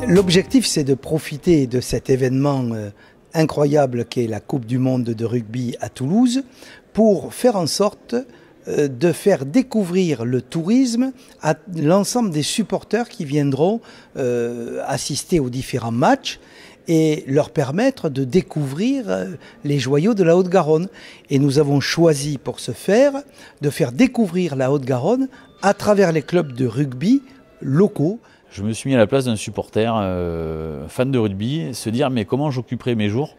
L'objectif, c'est de profiter de cet événement incroyable qu'est la Coupe du Monde de rugby à Toulouse pour faire en sorte de faire découvrir le tourisme à l'ensemble des supporters qui viendront assister aux différents matchs et leur permettre de découvrir les joyaux de la Haute-Garonne. Et nous avons choisi pour ce faire de faire découvrir la Haute-Garonne à travers les clubs de rugby locaux. Je me suis mis à la place d'un supporter fan de rugby, se dire mais comment j'occuperai mes jours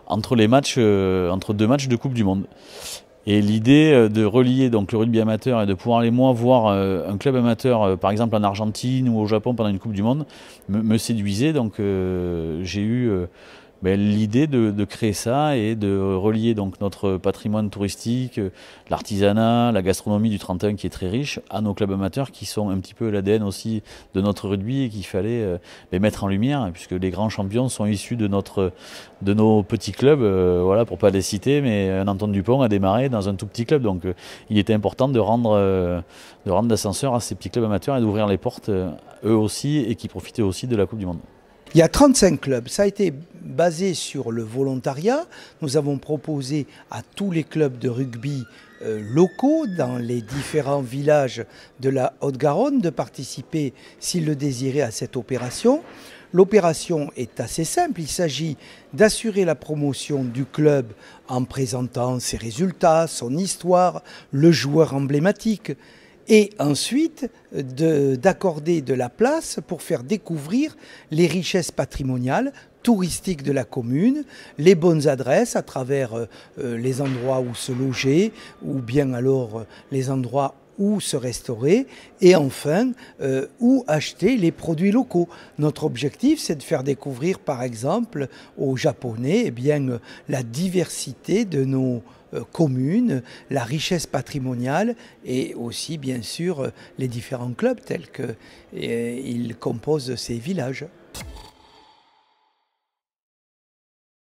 entre les matchs, entre deux matchs de Coupe du Monde. Et l'idée de relier donc le rugby amateur et de pouvoir aller moi voir un club amateur, par exemple en Argentine ou au Japon pendant une Coupe du Monde, me séduisait. Donc j'ai eu l'idée de créer ça et de relier donc notre patrimoine touristique, l'artisanat, la gastronomie du 31 qui est très riche, à nos clubs amateurs qui sont un petit peu l'ADN aussi de notre rugby et qu'il fallait mettre en lumière, puisque les grands champions sont issus de nos petits clubs, voilà, pour ne pas les citer, mais un Antoine Dupont a démarré dans un tout petit club, donc il était important de rendre l'ascenseur à ces petits clubs amateurs et d'ouvrir les portes eux aussi et qui profitaient aussi de la Coupe du Monde. Il y a 35 clubs, ça a été basé sur le volontariat. Nous avons proposé à tous les clubs de rugby locaux dans les différents villages de la Haute-Garonne de participer, s'ils le désiraient, à cette opération. L'opération est assez simple, il s'agit d'assurer la promotion du club en présentant ses résultats, son histoire, le joueur emblématique, et ensuite d'accorder de la place pour faire découvrir les richesses patrimoniales, touristiques de la commune, les bonnes adresses à travers les endroits où se loger ou bien alors les endroits où se restaurer et enfin où acheter les produits locaux. Notre objectif, c'est de faire découvrir par exemple aux Japonais la diversité de nos communes, la richesse patrimoniale et aussi bien sûr les différents clubs tels qu'ils composent ces villages.